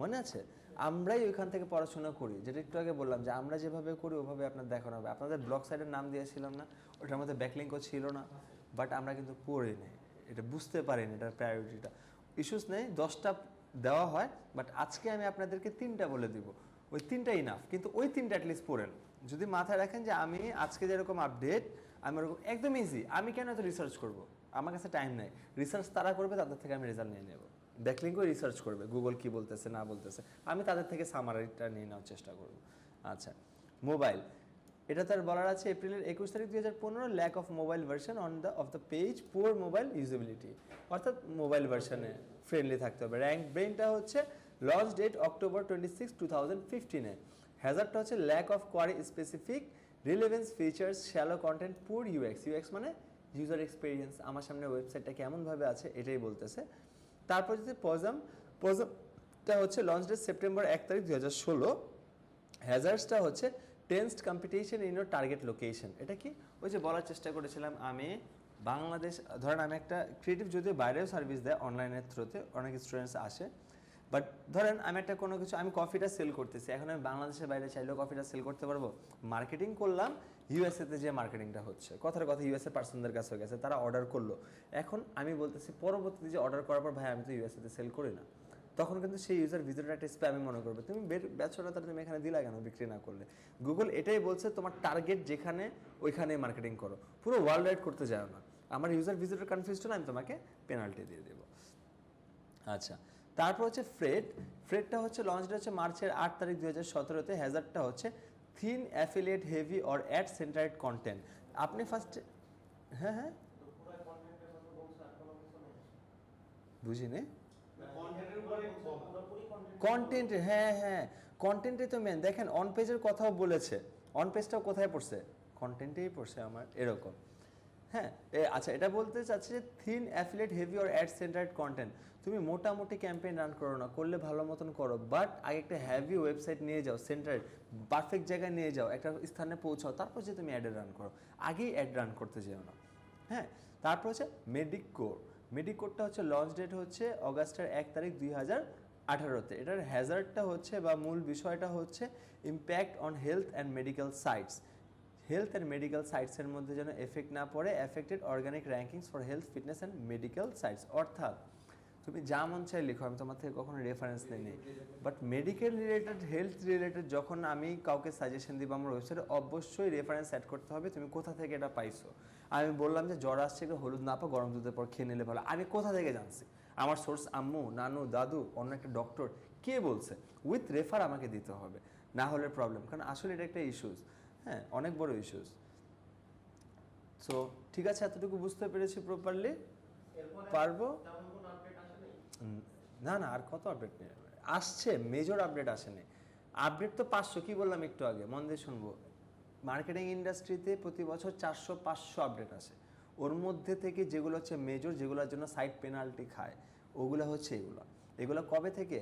মনে আছে? আমরাই ওইখান থেকে পড়াশোনা করি, যেটা একটু আগে বললাম যে আমরা যেভাবে করি ওভাবে আপনার দেখানো হবে। আপনাদের ব্লগ সাইটের নাম দিয়েছিলাম না, ওটার মধ্যে ব্যাকলিঙ্কও ছিল না, বাট আমরা কিন্তু পড়ি নেই, এটা বুঝতে পারিনি এটার প্রায়োরিটিটা। ইস্যুস নেই, 10টা দেওয়া হয়, বাট আজকে আমি আপনাদেরকে 3টা বলে দিব, ওই 3টা ইনাফ, কিন্তু ওই 3টা অ্যাটলিস্ট পড়েন। যদি মাথায় রাখেন যে আমি আজকে যেরকম আপডেট, আমি ওরকম একদম ইজি, আমি কেন এত রিসার্চ করব, আমার কাছে টাইম নেই, রিসার্চ তারা করবে, তাদের থেকে আমি রেজাল্ট নিয়ে নেব। ব্যাকলিঙ্কও রিসার্চ করবে, গুগল কি বলতেছে না বলতেছে, আমি তাদের থেকে সামারিটা নিয়ে নেওয়ার চেষ্টা করব। আচ্ছা, মোবাইল, এটা তার বলার আছে এপ্রিলের 21 তারিখ 2015, lack of mobile version on the page, poor mobile usability, অর্থাৎ মোবাইল ভার্সনে ফ্রেন্ডলি থাকতে হবে। র্যাঙ্ক ব্রেনটা হচ্ছে লঞ্চ ডেট অক্টোবর 26, 2015-এ। হ্যাজার্ডটা হচ্ছে lack of query specific relevance features, shallow content, poor UX, UX মানে ইউজার এক্সপিরিয়েন্স, আমার সামনে ওয়েবসাইটটা কেমনভাবে আছে এটাই বলতেছে। তারপর যদি পজমটা হচ্ছে লঞ্চ ডেট সেপ্টেম্বর 1 তারিখ 2016। হ্যাজার্ডসটা হচ্ছে tensed competition in your target location. এটা কি, ওই যে বলার চেষ্টা করেছিলাম আমি, বাংলাদেশ ধরেন আমি একটা ক্রিয়েটিভ, যদিও বাইরেও সার্ভিস দেয় অনলাইনের থ্রুতে, অনেক স্টুডেন্টস আসে, বাট ধরেন আমি একটা কোনো কিছু, আমি কফিটা সেল করতেছি, এখন আমি বাংলাদেশের বাইরে চাইলেও কফিটা সেল করতে পারবো। মার্কেটিং করলাম, ইউএসএতে যে মার্কেটিংটা হচ্ছে, কথার কথা ইউএসএ পার্সনদের কাছে হয়ে গেছে, তারা অর্ডার করলো, এখন আমি বলতেছি পরবর্তীতে যে অর্ডার করার পর ভাই আমি তো ইউএসএতে সেল করি না, তখন কিন্তু সেই ইউজার ভিজিটর একটা স্প্যামই মনে করবে, তুমি বেচোটা তার তুমি এখানে দিলা কেন বিক্রি না করলে। গুগল এটাই বলছে তোমার টার্গেট যেখানে ওইখানে মার্কেটিং করো, পুরো ওয়ার্ল্ড ওয়াইড করতে যাও না। আমার ইউজার ভিজিটর কনফিউজ হলে আমি তোমাকে পেনাল্টি দিয়ে দেবো। আচ্ছা, তারপর হচ্ছে ফ্রেডটা হচ্ছে লঞ্চ ডেট হচ্ছে মার্চের 8 তারিখ 2017-তে। হ্যাজার্ডটা হচ্ছে thin affiliate heavy or ad centered content. আপনি ফার্স্টে হ্যাঁ হ্যাঁ বুঝিনি কন্টেন্ট, হ্যাঁ হ্যাঁ কন্টেন্টে তো মেন। দেখেন অন পেজের কথাও বলেছে, অন পেজটাও কোথায় পড়ছে, কন্টেন্টেই পড়ছে আমার এরকম। হ্যাঁ, আচ্ছা, এটা বলতে চাচ্ছি যে thin affiliate heavy or ad centered content, তুমি মোটামুটি ক্যাম্পেইন রান করো না, করলে ভালো মতন করো, বাট আগে একটা হ্যাভি ওয়েবসাইট নিয়ে যাও, সেন্টারেড পারফেক্ট জায়গায় নিয়ে যাও, একটা স্থানে পৌঁছাও, তারপর যে তুমি অ্যাডে রান করো, আগেই অ্যাড রান করতে যেও না। হ্যাঁ, তারপর হচ্ছে মেডিকোরটা হচ্ছে লঞ্চ ডেট হচ্ছে অগাস্টের 1 তারিখ 2018-তে। এটার হ্যাজার্ডটা হচ্ছে বা মূল বিষয়টা হচ্ছে impact on health and medical sites, health and medical সাইটসের মধ্যে যেন এফেক্ট না পড়ে, affected organic rankings for health fitness and medical sites. অর্থাৎ তুমি যা মন চাই লিখো, আমি তোমার থেকে কখনো রেফারেন্স নেই, but medical related health related যখন আমি কাউকে সাজেশন দিব আমার ওয়েবসাইটে, অবশ্যই রেফারেন্স অ্যাড করতে হবে, তুমি কোথা থেকে এটা পাইছো। আমি বললাম যে জ্বর আসছে, একটু হলুদ না পা গরম দুধের পর খেয়ে নিলে ভালো, আমি কোথা থেকে জানছি, আমার সোর্স আম্মু, নানু, দাদু, অন্য একটা ডক্টর, কে বলছে, উইথ রেফার আমাকে দিতে হবে, না হলে প্রবলেম। কারণ আসলে এটা একটা ইস্যুস, হ্যাঁ অনেক বড় ইস্যুস। সো ঠিক আছে, এতটুকু বুঝতে পেরেছি প্রপারলি, পারবো। না না, আর কত আপডেট নেই, আসছে মেজর আপডেট আসেনি। আপডেট তো 500, কি বললাম একটু আগে, মন দিয়ে শুনবো। মার্কেটিং ইন্ডাস্ট্রিতে প্রতি বছর 400-500 আপডেট আসে। ওর মধ্যে থেকে যেগুলো হচ্ছে মেজর, যেগুলোর জন্য সাইট পেনাল্টি খায়, ওগুলো হচ্ছে এগুলো কবে থেকে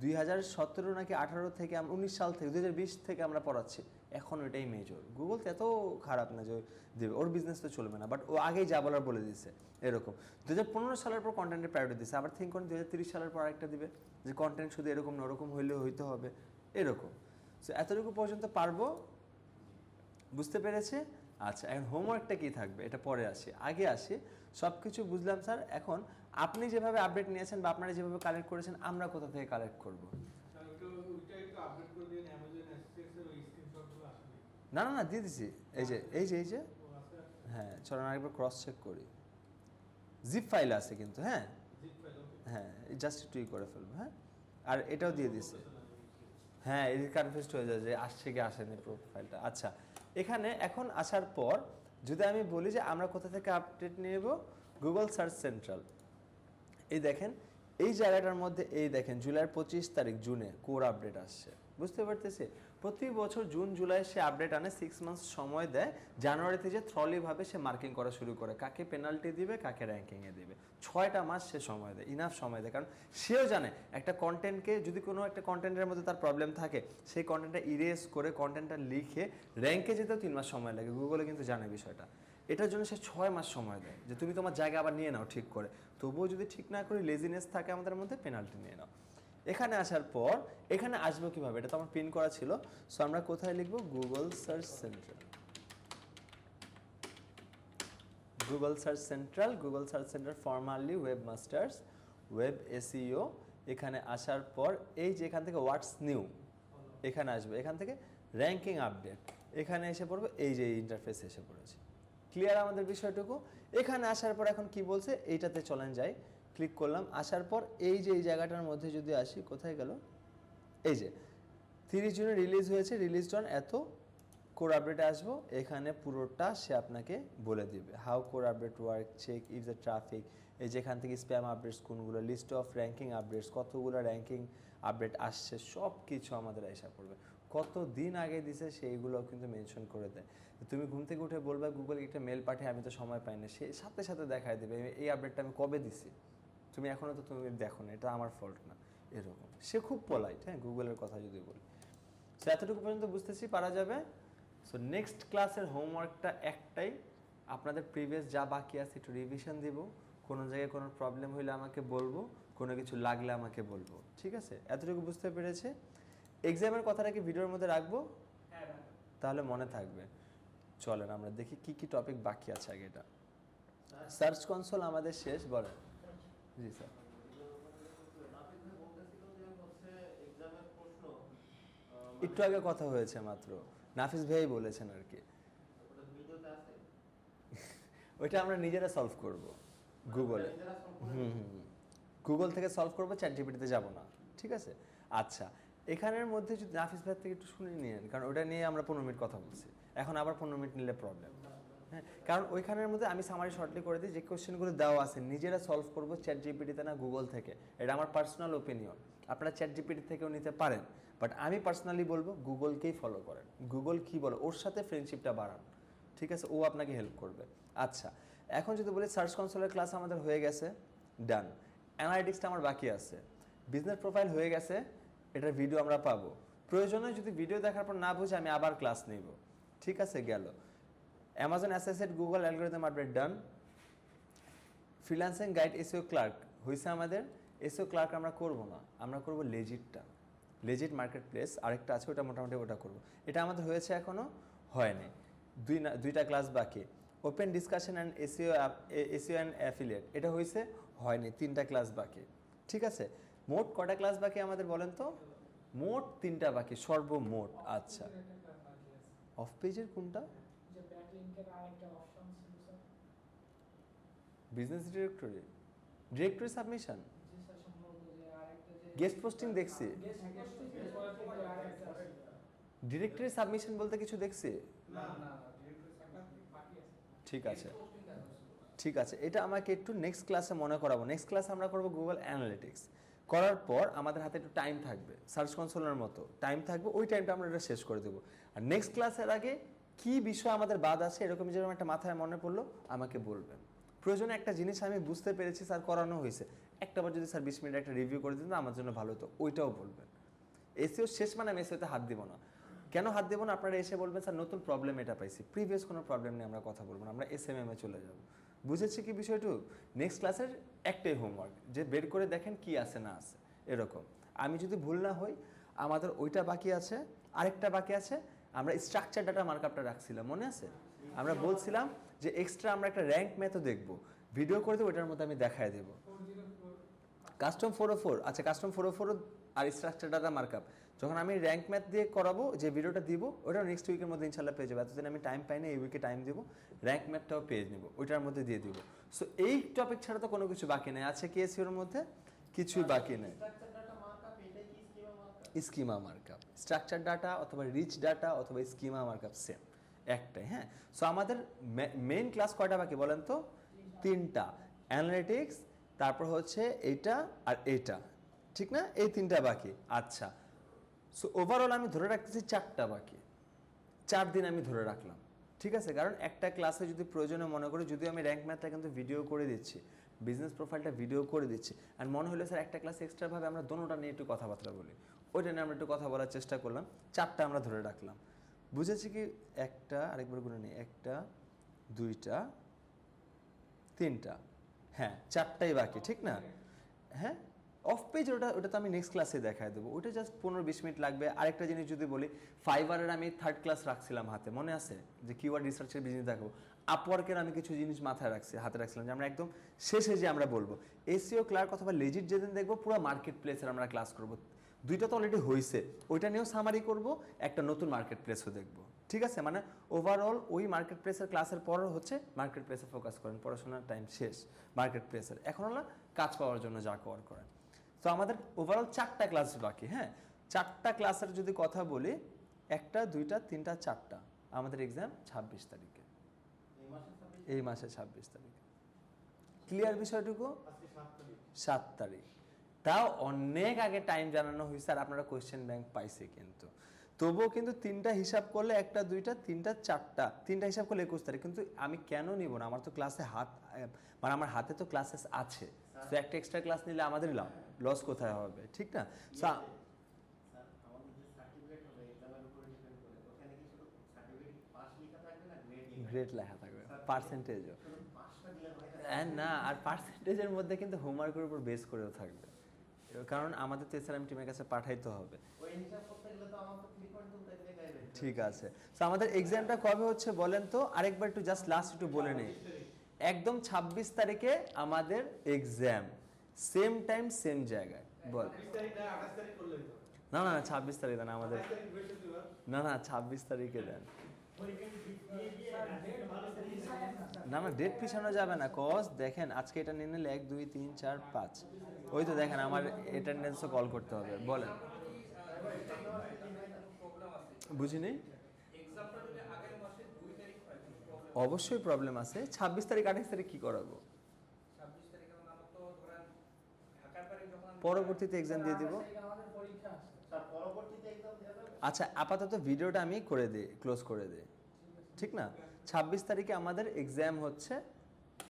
2017 নাকি 18 থেকে, 19 সাল থেকে, 2020 থেকে আমরা পড়াচ্ছি। এখন ওইটাই মেজর। গুগল তো এত খারাপ না যে দেবে, ওর বিজনেস তো চলবে না, বাট ও আগেই যা বলার বলে দিচ্ছে। এরকম 2015 সালের পর কন্টেন্টের প্রায়োরিটি দিচ্ছে, আবার থিঙ্ক করেন 2030 সালের পর আরেকটা দিবে, যে কন্টেন্ট শুধু এরকম না, ওরকম হইতে হবে, এরকম। সো এতটুকু পর্যন্ত পারবো, বুঝতে পেরেছে? আচ্ছা, এখন হোমওয়ার্কটা কি থাকবে এটা পরে আসি, আগে আসি। সব কিছু বুঝলাম স্যার। এখন আপনি যেভাবে আপডেট নিয়েছেন বা আপনারা যেভাবে কালেক্ট করেছেন, আমরা কোথা থেকে কালেক্ট করব? না না না, দিয়ে দিছি, এই যে হ্যাঁ, চলুন আরেকবার ক্রস চেক করি। জিপ ফাইল আছে কিন্তু, হ্যাঁ হ্যাঁ, জাস্ট একটু করে ফেলবো। হ্যাঁ, আর এটাও দিয়ে দিছে। হ্যাঁ, এই কনফিউজড হয়ে যায় যে আসছে কি আসেনি প্রোফাইলটা। আচ্ছা, এখানে এখন আসার পর যদি আমি বলি যে আমরা কোথা থেকে আপডেট নেব, গুগল সার্চ সেন্ট্রাল, এই দেখেন এই জায়গাটার মধ্যে, এই দেখেন জুলাইয়ের 25 তারিখ জুনে কোর আপডেট আসছে, বুঝতে পারতেছি? প্রতি বছর জুন জুলাই সে আপডেট আনে, 6 মান্থস সময় দেয়। জানুয়ারিতে যে থ্রলিভাবে সে মার্কিং করা শুরু করে, কাকে পেনাল্টি দিবে, কাকে র্যাঙ্কিংয়ে দিবে। 6টা মাস সে সময় দেয়, ইনাফ সময় দেয়, কারণ সেও জানে একটা কন্টেন্টকে, যদি কোনো একটা কন্টেন্টের মধ্যে তার প্রবলেম থাকে, সেই কন্টেন্টটা ইরেজ করে কন্টেন্টটা লিখে র্যাঙ্কে যেতেও 3 মাস সময় লাগে। গুগলে কিন্তু জানে বিষয়টা, এটার জন্য সে 6 মাস সময় দেয় যে তুমি তোমার জায়গা আবার নিয়ে নাও ঠিক করে। তবুও যদি ঠিক না করি, লেজিনেস থাকে আমাদের মধ্যে, পেনাল্টি নিয়ে নাও। এখানে আসার পর এখানে আসবো কিভাবে, এটা তো আমার পিন করা ছিল। সো আমরা কোথায় লিখবো, Google search central, Google search central, Google search centre formally web masters, web SEO. এখানে আসার পর এই যে এখান থেকে হোয়াটস নিউ, এখানে আসবে, এখান থেকে র্যাঙ্কিং আপডেট, এখানে এসে পড়বে, এই যে ইন্টারফেস এসে পড়েছে। ক্লিয়ার আমাদের বিষয়টুকু? এখানে আসার পর এখন কি বলছে, এইটাতে চলেন যাই, ক্লিক করলাম। আসার পর এই যে এই জায়গাটার মধ্যে যদি আসি, কোথায় গেল, এই যে 30 জুনে রিলিজ হয়েছে, রিলিজ অন এত, কোর আপডেটে আসবো, এখানে পুরোটা সে আপনাকে বলে দিবে। How core update work, check if the traffic, এই যেখান থেকে স্প্যাম আপডেটস কোনগুলো, লিস্ট অফ র্যাঙ্কিং আপডেটস, কতগুলো র্যাঙ্কিং আপডেট আসছে, সব কিছু আমাদের এসে পড়বে। কত দিন আগে দিছে সেইগুলো কিন্তু মেনশন করে দেয়। তুমি ঘুম থেকে উঠে বলবা গুগল একটা মেল পাঠিয়ে, আমি তো সময় পাই না, সে সাথে সাথে দেখায় দেবে এই আপডেটটা আমি কবে দিছি, তুমি এখনও তো তুমি দেখো না, এটা আমার ফল্ট না, এরকম। সে খুব পোলাইট, হ্যাঁ, গুগলের কথা যদি বলি। সো এতটুকু পর্যন্ত বুঝতেছি, পারা যাবে। সো নেক্সট ক্লাসের হোমওয়ার্কটা একটাই, আপনাদের প্রিভিয়াস যা বাকি আছে একটু রিভিশন দিব, কোনো জায়গায় কোনো প্রবলেম হইলে আমাকে বলবো, কোনো কিছু লাগলে আমাকে বলবো, ঠিক আছে? এতটুকু বুঝতে পেরেছে? এক্সামের কথাটা কি ভিডিওর মধ্যে রাখবো? তাহলে মনে থাকবে। চলেন আমরা দেখি কি কি টপিক বাকি আছে আগে। এটা সার্চ কনসোল আমাদের শেষ, বলেন। জি স্যার। একটু আগে কথা হয়েছে মাত্র, নাফিস ভাই বলেছেন আর কি। ওইটা আমরা নিজেরা সলভ করব গুগলে। গুগল থেকে সলভ করবো, চ্যাট জিপিটিতে যাব না, ঠিক আছে? আচ্ছা, এখানের মধ্যে যদি নাফিস ভাই থেকে একটু শুনে নিন, কারণ ওটা নিয়ে আমরা 15 মিনিট কথা বলছি, এখন আবার 15 মিনিট নিলে প্রবলেম। হ্যাঁ, কারণ ওইখানের মধ্যে আমি সামারি শর্টলি করে দিই, যে কোশ্চেনগুলো দেওয়া আছে নিজেরা সলভ করবো চ্যাট জিপিটিতে না গুগল থেকে। এটা আমার পার্সোনাল ওপিনিয়ন, আপনারা চ্যাট জিপিটি থেকেও নিতে পারেন, বাট আমি পার্সোনালি বলবো গুগলকেই ফলো করেন। গুগল কি বলে, ওর সাথে ফ্রেন্ডশিপটা বাড়ান, ঠিক আছে? ও আপনাকে হেল্প করবে। আচ্ছা, এখন যদি বলি সার্চ কনসোলের ক্লাস আমাদের হয়ে গেছে, ডান। অ্যানালিটিক্সটা আমার বাকি আছে, বিজনেস প্রোফাইল হয়ে গেছে, এটার ভিডিও আমরা পাবো। প্রয়োজনে যদি ভিডিও দেখার পর না বুঝে আমি আবার ক্লাস নেব, ঠিক আছে? গেল Amazon associate, Google algorithm update done. Freelancing guide, SEO clear হয়েছে আমাদের। এসইও ক্লার্ক আমরা করব না, আমরা করব লেজিটটা, লেজিট মার্কেট প্লেস আরেকটা আছে, ওটা মোটামুটি ওটা করব। এটা আমাদের হয়েছে, এখনও হয়নি, দুইটা ক্লাস বাকি। Open discussion and SEO and affiliate, এটা হয়েছে, হয়নি, 3টা ক্লাস বাকি, ঠিক আছে? মোট কটা ক্লাস বাকি আমাদের বলেন তো? মোট 3টা বাকি সর্বমোট। আচ্ছা, অফ পেজের কোনটা? Business directory, directory submission, guest posting দেখছি, ডিরেক্টরি সাবমিশন বলতে কিছু দেখছি। ঠিক আছে, ঠিক আছে, এটা আমাকে একটু নেক্সট ক্লাসে মনে করাবো। নেক্সট ক্লাসে আমরা করবো গুগল অ্যানালিটিক্স। করার পর আমাদের হাতে একটু টাইম থাকবে, সার্চ কনসোলের মতো টাইম থাকবে, ওই টাইমটা আমরা এটা শেষ করে দেবো। আর নেক্সট ক্লাসের আগে কি বিষয় আমাদের বাদ আছে এরকম যেরকম একটা মাথায় মনে পড়লো আমাকে বলবেন। প্রয়োজনে একটা জিনিস আমি বুঝতে পেরেছি স্যার, করানো হয়েছে, একটাবার যদি স্যার 20 মিনিট একটা রিভিউ করে দিতেন আমার জন্য ভালো হতো, ওইটাও বলবেন। এসিও শেষ মানে আমি এসিওতে হাত দিব না। কেন হাত দেবো না, আপনারা এসে বলবেন স্যার নতুন প্রবলেম এটা পাইছি, প্রিভিয়াস কোনো প্রবলেম নিয়ে আমরা কথা বলবো না, আমরা SMM এ চলে যাব। বুঝেছি কি বিষয়টু? নেক্সট ক্লাসের একটাই হোমওয়ার্ক, যে বের করে দেখেন কি আছে না আছে এরকম। আমি যদি ভুল না হই আমাদের ওইটা বাকি আছে, আরেকটা বাকি আছে, আমরা স্ট্রাকচার ডাটা মার্কআপটা রাখছিলাম, মনে আছে? আমরা বলছিলাম যে এক্সট্রা আমরা একটা র্যাঙ্ক ম্যাথও দেখবো, ভিডিও করে দেবো, ওইটার মধ্যে আমি দেখায় দেবো। কাস্টম 404, আচ্ছা কাস্টম 404 আর স্ট্রাকচার ডাটা মার্কআপ যখন আমি র্যাঙ্ক ম্যাথ দিয়ে করাবো, যে ভিডিওটা দিব ওটা নেক্সট উইকের মধ্যে ইনশাল্লাহ পেয়ে যাবো। এতদিন আমি টাইম পাই না, এই উইকে টাইম দিব, র্যাঙ্ক ম্যাথটাও পেয়ে নেবো, ওইটার মধ্যে দিয়ে দিব। সো এই টপিক ছাড়া তো কোনো কিছু বাকি নেই, আছে কি এসিওর মধ্যে? কিছুই বাকি নেই। স্কিমা মার্কআপ, স্ট্রাকচার ডাটা অথবা রিচ ডাটা অথবা স্কিমা মার্কআপ সেম একটাই। হ্যাঁ, সো আমাদের মেইন ক্লাস কয়টা বাকি বলেন তো? 3টা, অ্যানালিটিক্স, তারপর হচ্ছে এইটা আর এইটা, ঠিক না? এই 3টা বাকি। আচ্ছা, সো ওভারঅল আমি ধরে রাখতেছি 4টা বাকি, 4 দিন আমি ধরে রাখলাম, ঠিক আছে? কারণ একটা ক্লাসে যদি প্রয়োজনে মনে করি, যদিও আমি র্যাঙ্ক ম্যাথটা কিন্তু ভিডিও করে দিচ্ছি, বিজনেস প্রোফাইলটা ভিডিও করে দিচ্ছি, আর মনে হলো স্যার একটা ক্লাস এক্সট্রাভাবে আমরা দোনোটা নিয়ে একটু কথাবার্তা বলি, ওইটা নিয়ে আমরা একটু কথা বলার চেষ্টা করলাম, 4টা আমরা ধরে রাখলাম। বুঝেছি কি? একটা, আরেকবার গুলো নিই, 1টা 2টা 3টা, হ্যাঁ 4টাই বাকি, ঠিক না? হ্যাঁ, অফ পেজ ওটা তো আমি নেক্সট ক্লাসে দেখায় দেবো, ওটা জাস্ট 15-20 মিনিট লাগবে। আরেকটা জিনিস যদি বলি, ফাইবারের আমি 3rd ক্লাস রাখছিলাম হাতে, মনে আছে? যে কিওয়ার্ড রিসার্চের বিজনেস দেখাবো। আপওয়ার্কের আমি কিছু জিনিস মাথায় হাতে রাখছিলাম, যে আমরা একদম শেষে যে আমরা বলবো এসইও ক্লার্ক অথবা লেজিট যেদিন দেখবো পুরো মার্কেট প্লেসের আমরা ক্লাস করবো। 2টা তো অলরেডি হয়েছে, ওইটা নিয়েও সামারি করব, একটা নতুন মার্কেট প্লেসও দেখবো, ঠিক আছে? মানে ওভারঅল ওই মার্কেট প্লেসের ক্লাসের পর হচ্ছে মার্কেট প্লেসে ফোকাস করেন, পড়াশোনার টাইম শেষ মার্কেট প্লেসের, এখন হলো কাজ পাওয়ার জন্য যা কভার করেন। তো আমাদের ওভারঅল 4টা ক্লাস বাকি। হ্যাঁ, 4টা ক্লাসের যদি কথা বলি, 1টা 2টা 3টা 4টা, আমাদের এক্সাম 26 তারিখে, এই মাসে 26 তারিখে। ক্লিয়ার বিষয়টুকু? 7 তারিখ, তাও অনেক আগে টাইম জানানো হয়েছে, আর আপনারা কোয়েশ্চেন ব্যাংক পাইছে, কিন্তু তবুও কিন্তু 3টা হিসাব করলে 1টা 2টা 3টা 4টা, 3টা হিসাব করলে 21 তারিখ। কিন্তু আমি কেন নিব না? আমার তো ক্লাসে মানে আমার হাতে তো ক্লাসেস আছে, তো একটা এক্সট্রা ক্লাস নিলে আমাদের লস কোথায় হবে, ঠিক না? গ্রেড লেখা থাকবে, পার্সেন্টেজও না, আর পার্সেন্টেজের মধ্যে কিন্তু হোমওয়ার্কের উপর বেস করেও থাকবে, কারণ আমাদের তো এসআরএম টিমের কাছে পাঠাইতে হবে। ঠিক আছে, তো আমাদের এক্সামটা কবে হচ্ছে বলেন তো? আরেকবার একটু জাস্ট লাস্ট একটু বলে নেই। একদম 26 তারিখে আমাদের এক্সাম, সেম টাইম সেম জায়গায়। বল না না 26 তারিখ দেন আমাদের, না না 26 তারিখে দেন। না না ডেট পিছানো যাবে না, কজ দেখেন আজকে এটা নিয়ে নিলে 1 2 3 4 5, ওই তো দেখেন আমার অ্যাটেন্ডেন্সও কল করতে হবে। বলেন, বুঝিনি। অবশ্যই প্রবলেম আছে। 26 তারিখ 28 তারিখ কি করাবো? পরবর্তীতে এক্সাম দিয়ে দিব। আচ্ছা আপাতত ভিডিওটা আমি করে দিই, ক্লোজ করে দিই, ঠিক না? 26 তারিখে আমাদের এক্সাম হচ্ছে